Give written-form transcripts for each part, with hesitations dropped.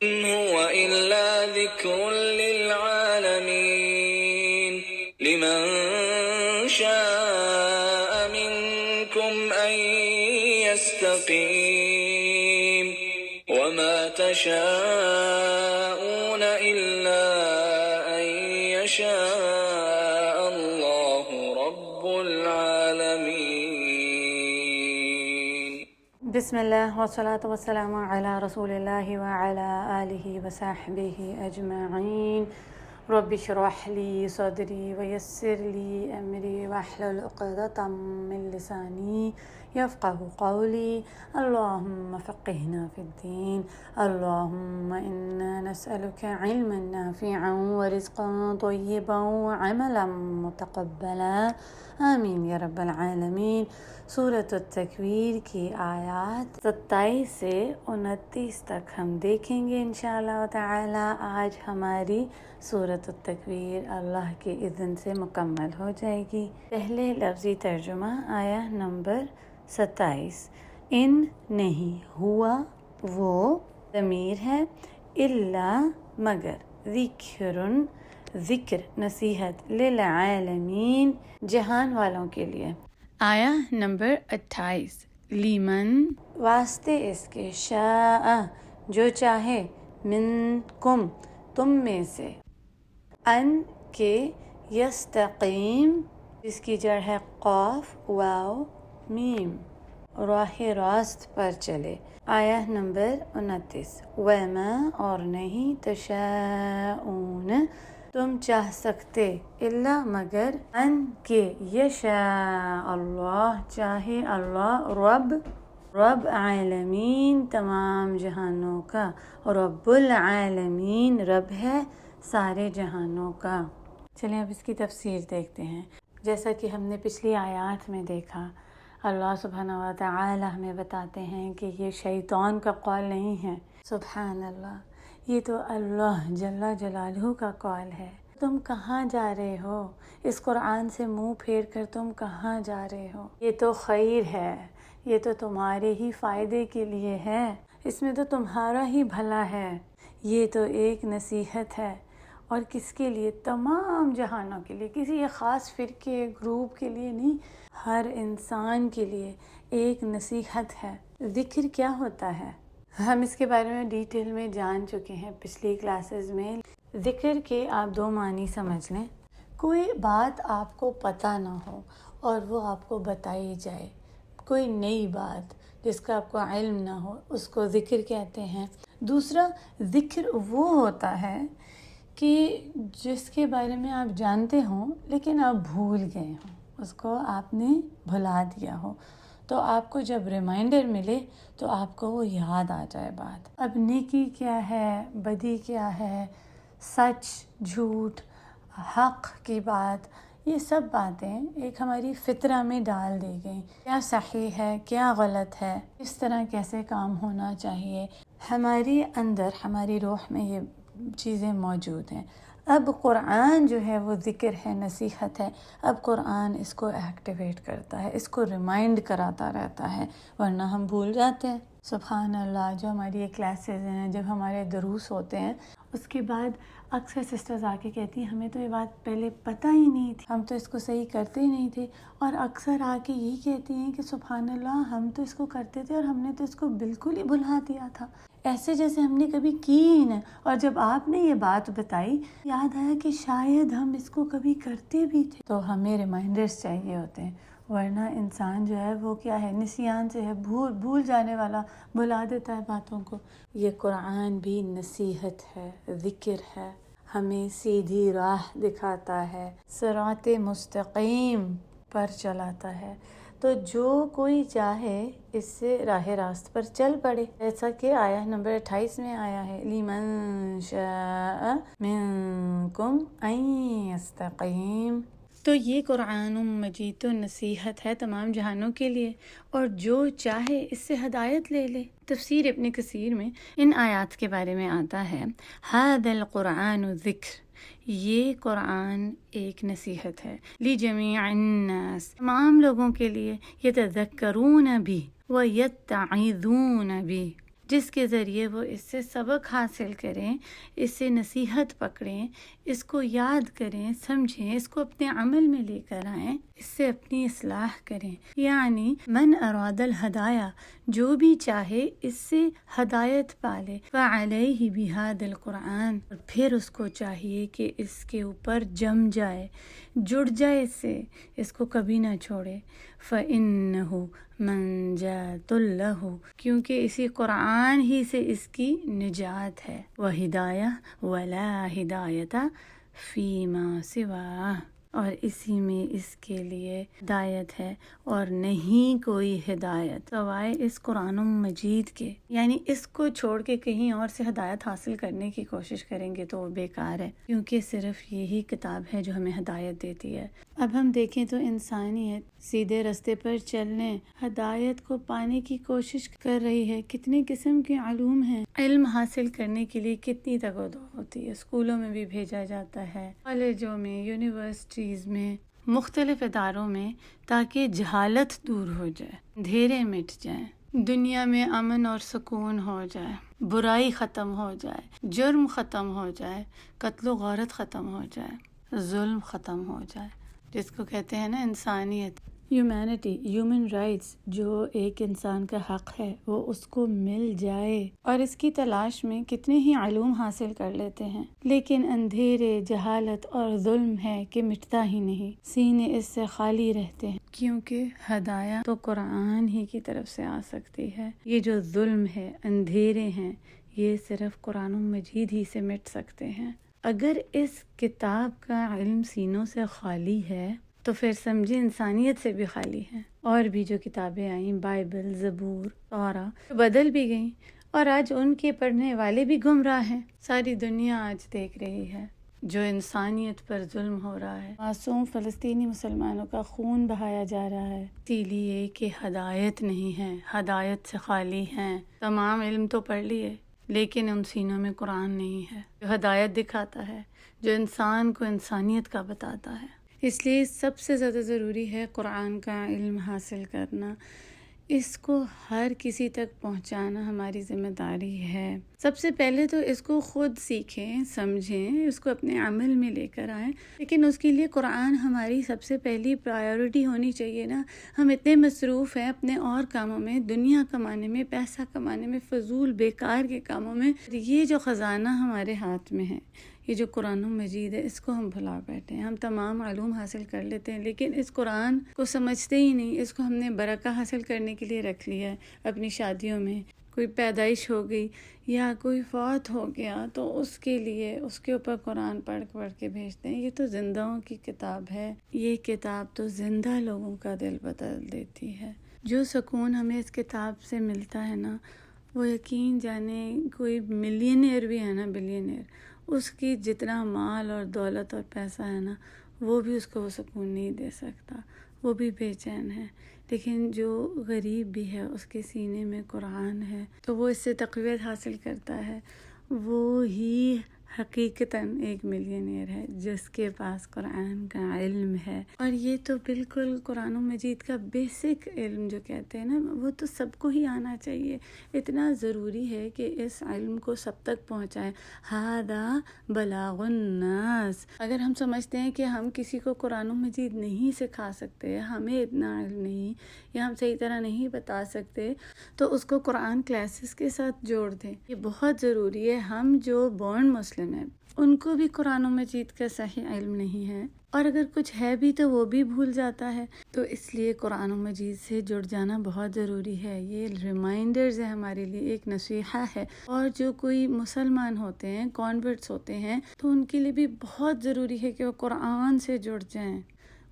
إن هو إلا ذكر للعالمين لمن شاء منكم أن يستقيم وما تشاءون إلا أن يشاء الله رب العالمين. بسم اللہ والصلاة والسلام علی رسول اللہ وعلی آلہ وصحبہ اجمعین. رب اشرح لی صدری ویسر لی امری واحلل عقدۃ من لسانی یفقہوا قولی. اللہم فقہنا فی الدین. اللہم انا نسألک علما نافعا ورزقا طیبا وعملا متقبلا. آمین یا رب العالمین. سورۃ التکویر کی آیات 27 سے 29 تک ہم دیکھیں گے انشاءاللہ تعالی. آج ہماری سورۃ التکویر اللہ کے اذن سے مکمل ہو جائے گی. پہلے لفظی ترجمہ آیا نمبر 27. ان نہیں، ہوا وہ ضمیر ہے، الا مگر، ذکر نصیحت، للعالمین جہان والوں کے لیے. آیا نمبر 28. لیمن واسطے اس کے، شاء جو چاہے، منکم تم میں سے، ان کے، یستقیم جس کی جڑ ہے قاف واو میم، راہ راست پر چلے. آیا نمبر 29. وما اور نہیں، تشاءون تم چاہ سکتے، الا مگر، ان کے، یشاء اللہ چاہے اللہ، رب عالمین تمام جہانوں کا، رب العالمین رب ہے سارے جہانوں کا. چلیں اب اس کی تفسیر دیکھتے ہیں. جیسا کہ ہم نے پچھلی آیات میں دیکھا، اللہ سبحانہ و تعالی ہمیں بتاتے ہیں کہ یہ شیطان کا قول نہیں ہے. سبحان اللہ، یہ تو اللہ جل جلالہ کا قول ہے. تم کہاں جا رہے ہو؟ اس قرآن سے منہ پھیر کر تم کہاں جا رہے ہو؟ یہ تو خیر ہے، یہ تو تمہارے ہی فائدے کے لیے ہے، اس میں تو تمہارا ہی بھلا ہے. یہ تو ایک نصیحت ہے. اور کس کے لیے؟ تمام جہانوں کے لیے، کسی ایک خاص فرقے گروپ کے لیے نہیں، ہر انسان کے لیے ایک نصیحت ہے. ذکر کیا ہوتا ہے؟ ہم اس کے بارے میں ڈیٹیل میں جان چکے ہیں پچھلی کلاسز میں. ذکر کے آپ دو معنی سمجھ لیں. کوئی بات آپ کو پتہ نہ ہو اور وہ آپ کو بتائی جائے، کوئی نئی بات جس کا آپ کو علم نہ ہو، اس کو ذکر کہتے ہیں. دوسرا ذکر وہ ہوتا ہے کہ جس کے بارے میں آپ جانتے ہوں لیکن آپ بھول گئے ہوں، اس کو آپ نے بھلا دیا ہو، تو آپ کو جب ریمائنڈر ملے تو آپ کو وہ یاد آ جائے بات. اب نیکی کیا ہے، بدی کیا ہے، سچ جھوٹ، حق کی بات، یہ سب باتیں ایک ہماری فطرہ میں ڈال دی گئیں. کیا صحیح ہے، کیا غلط ہے، اس طرح کیسے کام ہونا چاہیے، ہماری اندر، ہماری روح میں یہ چیزیں موجود ہیں. اب قرآن جو ہے وہ ذکر ہے، نصیحت ہے. اب قرآن اس کو ایکٹیویٹ کرتا ہے، اس کو ریمائنڈ کراتا رہتا ہے، ورنہ ہم بھول جاتے ہیں. سبحان اللہ. جو ہماری یہ کلاسز ہیں، جب ہمارے دروس ہوتے ہیں، اس کے بعد اکثر سسٹرز آ کے کہتی ہیں ہمیں تو یہ بات پہلے پتہ ہی نہیں تھی، ہم تو اس کو صحیح کرتے ہی نہیں تھے. اور اکثر آ کے یہی کہتی ہیں کہ سبحان اللہ، ہم تو اس کو کرتے تھے اور ہم نے تو اس کو بالکل ہی بھلا دیا تھا، ایسے جیسے ہم نے کبھی کی ہی نہیں. اور جب آپ نے یہ بات بتائی، یاد آیا کہ شاید ہم اس کو کبھی کرتے بھی تھے. تو ہمیں ریمائنڈرز چاہیے ہوتے ہیں، ورنہ انسان جو ہے وہ کیا ہے، نسیان سے ہے، بھول جانے والا، بھلا دیتا ہے باتوں کو. یہ قرآن بھی نصیحت ہے، ذکر ہے، ہمیں سیدھی راہ دکھاتا ہے، صراط مستقیم پر چلاتا ہے. تو جو کوئی چاہے اس سے راہ راست پر چل پڑے، ایسا کہ آیا نمبر 28 میں آیا ہے، لیمن شاء منکم ان یستقیم. تو یہ قرآن مجید تو نصیحت ہے تمام جہانوں کے لیے، اور جو چاہے اس سے ہدایت لے لے. تفسیر ابن کثیر میں ان آیات کے بارے میں آتا ہے، ھذا القرآن ذکر، یہ قرآن ایک نصیحت ہے، لجمیع الناس تمام لوگوں کے لیے، یتذکرون بھی ویتعظون بھی، جس کے ذریعے وہ اس سے سبق حاصل کریں، اس سے نصیحت پکڑیں، اس کو یاد کریں، سمجھیں، اس کو اپنے عمل میں لے کر آئیں، اس سے اپنی اصلاح کریں۔ یعنی من اراد الہدایہ، جو بھی چاہے اس سے ہدایت پالے، فعلیہ بہذا القرآن، اور پھر اس کو چاہیے کہ اس کے اوپر جم جائے، جڑ جائے اس سے، اس کو کبھی نہ چھوڑے۔ فإنہ منجات لہ، کیونکہ اسی قرآن ہی سے اس کی نجات ہے۔ وہدایہ ولا ہدایت فیما سواہ، اور اسی میں اس کے لیے ہدایت ہے اور نہیں کوئی ہدایت سوائے اس قرآن مجید کے۔ یعنی اس کو چھوڑ کے کہیں اور سے ہدایت حاصل کرنے کی کوشش کریں گے تو وہ بیکار ہے، کیونکہ صرف یہی کتاب ہے جو ہمیں ہدایت دیتی ہے۔ اب ہم دیکھیں تو انسانیت سیدھے راستے پر چلنے، ہدایت کو پانے کی کوشش کر رہی ہے۔ کتنے قسم کے علوم ہیں، علم حاصل کرنے کے لیے کتنی تگ ہوتی ہے، اسکولوں میں بھی بھیجا جاتا ہے، کالجوں میں، یونیورسٹیز میں، مختلف اداروں میں، تاکہ جہالت دور ہو جائے، اندھیرے مٹ جائیں، دنیا میں امن اور سکون ہو جائے، برائی ختم ہو جائے، جرم ختم ہو جائے، قتل و غارت ختم ہو جائے، ظلم ختم ہو جائے، جس کو کہتے ہیں نا انسانیت، ہیومینٹی، ہیومن رائٹس، جو ایک انسان کا حق ہے وہ اس کو مل جائے۔ اور اس کی تلاش میں کتنے ہی علوم حاصل کر لیتے ہیں، لیکن اندھیرے، جہالت اور ظلم ہے کہ مٹتا ہی نہیں، سینے اس سے خالی رہتے ہیں، کیونکہ ہدایت تو قرآن ہی کی طرف سے آ سکتی ہے۔ یہ جو ظلم ہے، اندھیرے ہیں، یہ صرف قرآن مجید ہی سے مٹ سکتے ہیں۔ اگر اس کتاب کا علم سینوں سے خالی ہے تو پھر سمجھے انسانیت سے بھی خالی ہے۔ اور بھی جو کتابیں آئیں، بائبل، زبور، توراہ، بدل بھی گئیں، اور آج ان کے پڑھنے والے بھی گمراہ ہیں۔ ساری دنیا آج دیکھ رہی ہے جو انسانیت پر ظلم ہو رہا ہے، معصوم فلسطینی مسلمانوں کا خون بہایا جا رہا ہے، اسی لیے کہ ہدایت نہیں ہے، ہدایت سے خالی ہیں۔ تمام علم تو پڑھ لیے، لیکن ان سینوں میں قرآن نہیں ہے جو ہدایت دکھاتا ہے، جو انسان کو انسانیت کا بتاتا ہے۔ اس لیے سب سے زیادہ ضروری ہے قرآن کا علم حاصل کرنا، اس کو ہر کسی تک پہنچانا ہماری ذمہ داری ہے۔ سب سے پہلے تو اس کو خود سیکھیں، سمجھیں، اس کو اپنے عمل میں لے کر آئیں، لیکن اس کے لیے قرآن ہماری سب سے پہلی پرائیورٹی ہونی چاہیے نا۔ ہم اتنے مصروف ہیں اپنے اور کاموں میں، دنیا کمانے میں، پیسہ کمانے میں، فضول بیکار کے کاموں میں، یہ جو خزانہ ہمارے ہاتھ میں ہے، یہ جو قرآن مجید ہے، اس کو ہم بھلا بیٹھے ہیں۔ ہم تمام علوم حاصل کر لیتے ہیں، لیکن اس قرآن کو سمجھتے ہی نہیں۔ اس کو ہم نے برکہ حاصل کرنے کے لیے رکھ لیا ہے۔ اپنی شادیوں میں کوئی پیدائش ہو گئی یا کوئی فوت ہو گیا تو اس کے لیے اس کے اوپر قرآن پڑھ کے بھیجتے ہیں۔ یہ تو زندہوں کی کتاب ہے، یہ کتاب تو زندہ لوگوں کا دل بدل دیتی ہے۔ جو سکون ہمیں اس کتاب سے ملتا ہے نا، وہ یقین جانے کوئی ملینئر بھی ہے نا، بلینئر، اس کی جتنا مال اور دولت اور پیسہ ہے نا، وہ بھی اس کو وہ سکون نہیں دے سکتا، وہ بھی بے چین ہے۔ لیکن جو غریب بھی ہے، اس کے سینے میں قرآن ہے تو وہ اس سے تقویت حاصل کرتا ہے، وہ ہی حقیقتاً ایک ملینئر ہے جس کے پاس قرآن کا علم ہے۔ اور یہ تو بالکل قرآن مجید کا بیسک علم جو کہتے ہیں نا، وہ تو سب کو ہی آنا چاہیے۔ اتنا ضروری ہے کہ اس علم کو سب تک پہنچائیں۔ ھذا بلاغ الناس۔ اگر ہم سمجھتے ہیں کہ ہم کسی کو قرآن مجید نہیں سکھا سکتے، ہمیں اتنا علم نہیں یا ہم صحیح طرح نہیں بتا سکتے، تو اس کو قرآن کلاسز کے ساتھ جوڑ دیں۔ یہ بہت ضروری ہے۔ ہم جو بورن مسلم ہیں، ان کو بھی قرآن مجید کا صحیح علم نہیں ہے، اور اگر کچھ ہے بھی تو وہ بھی بھول جاتا ہے۔ تو اس لیے قرآن مجید سے جڑ جانا بہت ضروری ہے۔ یہ ریمائنڈرز ہے ہمارے لیے، ایک نصیحہ ہے۔ اور جو کوئی مسلمان ہوتے ہیں، کانورٹس ہوتے ہیں، تو ان کے لیے بھی بہت ضروری ہے کہ وہ قرآن سے جڑ جائیں۔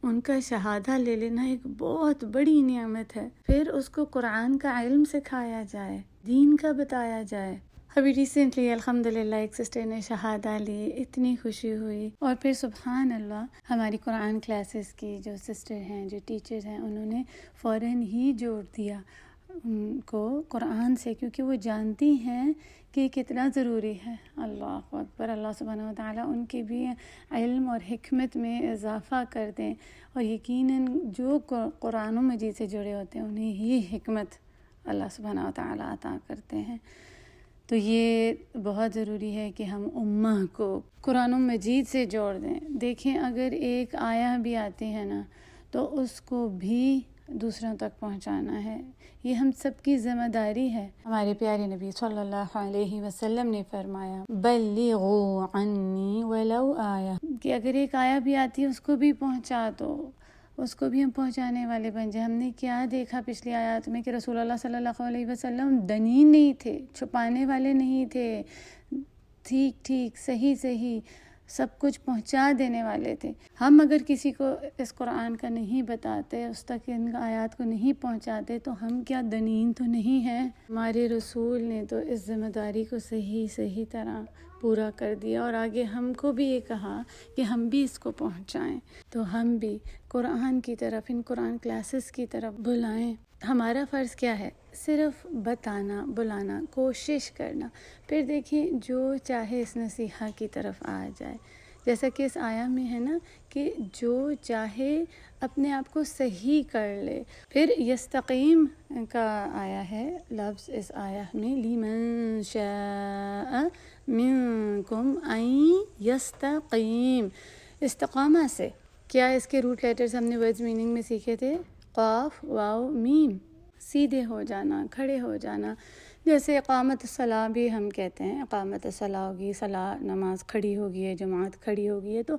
ان کا شہادہ لے لینا ایک بہت بڑی نعمت ہے۔ پھر اس کو قرآن کا علم سکھایا جائے، دین کا بتایا جائے۔ ابھی ریسنٹلی الحمدللہ ایک سسٹر نے شہادہ لی، اتنی خوشی ہوئی۔ اور پھر سبحان اللہ، ہماری قرآن کلاسز کی جو سسٹر ہیں، جو ٹیچرز ہیں، انہوں نے فوراً ہی جوڑ دیا ان کو قرآن سے، کیونکہ وہ جانتی ہیں کہ کتنا ضروری ہے۔ اللہ اکبر، اللہ سبحانہ و تعالیٰ ان کے بھی علم اور حکمت میں اضافہ کر دیں، اور یقیناً جو قرآن مجید سے جڑے ہوتے ہیں انہیں ہی حکمت اللہ سبحانہ و تعالیٰ عطا کرتے ہیں۔ تو یہ بہت ضروری ہے کہ ہم امہ کو قرآن مجید سے جوڑ دیں۔ دیکھیں اگر ایک آیہ بھی آتی ہے نا تو اس کو بھی دوسروں تک پہنچانا ہے، یہ ہم سب کی ذمہ داری ہے۔ ہمارے پیارے نبی صلی اللہ علیہ وسلم نے فرمایا بلغوا عنی ولو آیہ، کہ اگر ایک آیہ بھی آتی ہے اس کو بھی پہنچا دو، اس کو بھی ہم پہنچانے والے بن جائیں۔ ہم نے کیا دیکھا پچھلی آیات میں کہ رسول اللہ صلی اللہ علیہ وسلم دنین نہیں تھے، چھپانے والے نہیں تھے، ٹھیک صحیح سب کچھ پہنچا دینے والے تھے۔ ہم اگر کسی کو اس قرآن کا نہیں بتاتے، اس تک ان آیات کو نہیں پہنچاتے، تو ہم کیا دنین تو نہیں ہیں؟ ہمارے رسول نے تو اس ذمہ داری کو صحیح طرح پورا کر دیا، اور آگے ہم کو بھی یہ کہا کہ ہم بھی اس کو پہنچائیں۔ تو ہم بھی قرآن کی طرف، ان قرآن کلاسز کی طرف بلائیں۔ ہمارا فرض کیا ہے؟ صرف بتانا، بلانا، کوشش کرنا۔ پھر دیکھیں جو چاہے اس نصیحہ کی طرف آ جائے، جیسا کہ اس آیہ میں ہے نا کہ جو چاہے اپنے آپ کو صحیح کر لے۔ پھر یستقیم کا آیا ہے لفظ اس آیہ میں، لیمن شاء منکم ان یستقیم، استقامہ سے کیا اس کے روٹ لیٹرز ہم نے ورڈز میننگ میں سیکھے تھے، قاف واو میم، سیدھے ہو جانا، کھڑے ہو جانا۔ جیسے اقامت الصلاح بھی ہم کہتے ہیں، اقامت الصلاح ہوگی، صلاح نماز کھڑی ہوگی ہے، جماعت کھڑی ہوگی ہے، تو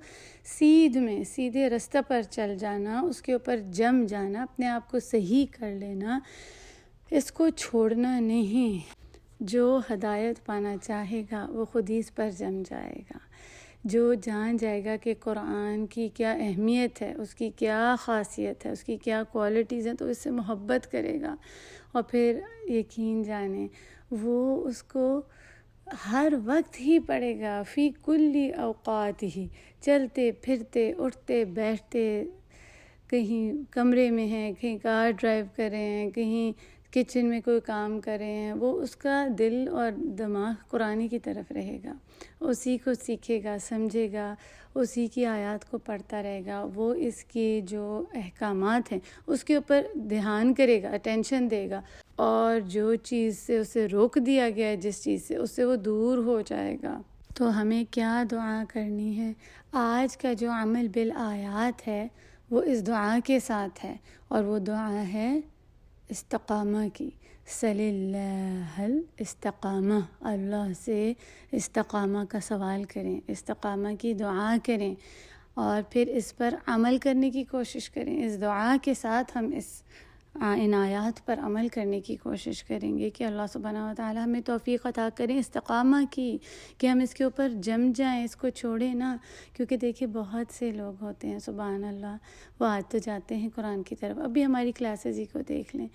سیدھے رستہ پر چل جانا، اس کے اوپر جم جانا، اپنے آپ کو صحیح کر لینا، اس کو چھوڑنا نہیں۔ جو ہدایت پانا چاہے گا وہ خود ہی اس پر جم جائے گا، جو جان جائے گا کہ قرآن کی کیا اہمیت ہے، اس کی کیا خاصیت ہے، اس کی کیا کوالٹیز ہیں، تو اس سے محبت کرے گا، اور پھر یقین جانیں وہ اس کو ہر وقت ہی پڑھے گا، فی کل اوقات ہی، چلتے پھرتے، اٹھتے بیٹھتے، کہیں کمرے میں ہیں، کہیں کار ڈرائیو کر رہے ہیں، کہیں کچن میں کوئی کام کر رہے ہیں، وہ اس کا دل اور دماغ قرآن کی طرف رہے گا، اسی کو سیکھے گا، سمجھے گا، اسی کی آیات کو پڑھتا رہے گا، وہ اس کے جو احکامات ہیں اس کے اوپر دھیان کرے گا، اٹینشن دے گا، اور جو چیز سے اسے روک دیا گیا ہے، جس چیز سے، اس سے وہ دور ہو جائے گا۔ تو ہمیں کیا دعا کرنی ہے؟ آج کا جو عمل بالآیات ہے وہ اس دعا کے ساتھ ہے، اور وہ دعا ہے استقامہ کی، صلی اللہ الاستقامہ، اللہ سے استقامہ کا سوال کریں، استقامہ کی دعا کریں، اور پھر اس پر عمل کرنے کی کوشش کریں۔ اس دعا کے ساتھ ہم ان آیات پر عمل کرنے کی کوشش کریں گے کہ اللہ سبحانہ و تعالی ہمیں توفیق عطا کریں استقامہ کی، کہ ہم اس کے اوپر جم جائیں، اس کو چھوڑیں نا۔ کیونکہ دیکھیں بہت سے لوگ ہوتے ہیں سبحان اللہ، وہ آتے تو جاتے ہیں قرآن کی طرف، ابھی ہماری کلاسز ہی کو دیکھ لیں،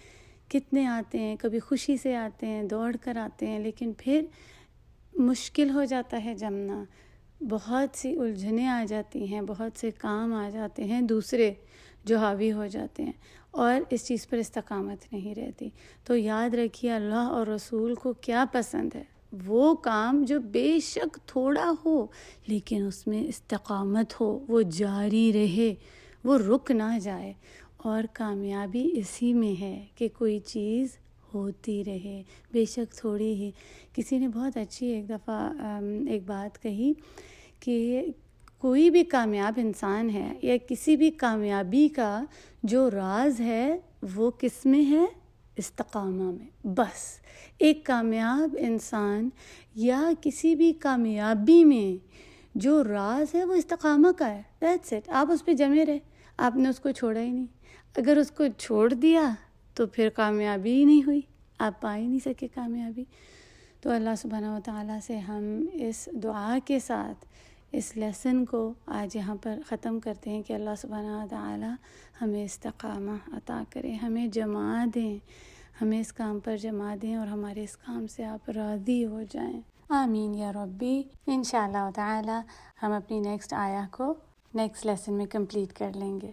کتنے آتے ہیں، کبھی خوشی سے آتے ہیں، دوڑ کر آتے ہیں، لیکن پھر مشکل ہو جاتا ہے جمنا، بہت سی الجھنیں آ جاتی ہیں، بہت سے کام آ جاتے ہیں دوسرے جو حاوی ہو جاتے ہیں، اور اس چیز پر استقامت نہیں رہتی۔ تو یاد رکھیے اللہ اور رسول کو کیا پسند ہے، وہ کام جو بے شک تھوڑا ہو لیکن اس میں استقامت ہو، وہ جاری رہے، وہ رک نہ جائے، اور کامیابی اسی میں ہے کہ کوئی چیز ہوتی رہے، بے شک تھوڑی ہی۔ کسی نے بہت اچھی ایک دفعہ ایک بات کہی کہ کوئی بھی کامیاب انسان ہے یا کسی بھی کامیابی کا جو راز ہے وہ کس میں ہے؟ استقامہ میں۔ بس ایک کامیاب انسان یا کسی بھی کامیابی میں جو راز ہے وہ استقامہ کا ہے، دیٹس اٹ۔ آپ اس پہ جمے رہے، آپ نے اس کو چھوڑا ہی نہیں۔ اگر اس کو چھوڑ دیا تو پھر کامیابی ہی نہیں ہوئی، آپ پا ہی نہیں سکے کامیابی۔ تو اللہ سبحانہ و تعالیٰ سے ہم اس دعا کے ساتھ اس لیسن کو آج یہاں پر ختم کرتے ہیں کہ اللہ سبحانہ و تعالیٰ ہمیں استقامہ عطا کرے، ہمیں جما دیں، ہمیں اس کام پر جما دیں، اور ہمارے اس کام سے آپ راضی ہو جائیں، آمین یا ربی۔ انشاءاللہ تعالیٰ ہم اپنی نیکسٹ آیہ کو نیکسٹ لیسن میں کمپلیٹ کر لیں گے۔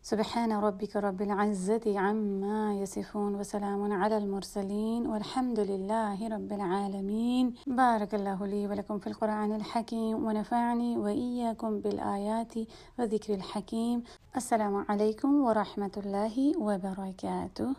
سبحان ربک رب العزت عما یصفون وسلام علی المرسلین والحمد للہ رب العالمین۔ بارک اللہ لی ولکم فی القرآن الحکیم ونفعنی وإیاکم بالآیات وذکر الحکیم۔ السلام علیکم ورحمۃ اللہ وبرکاتہ۔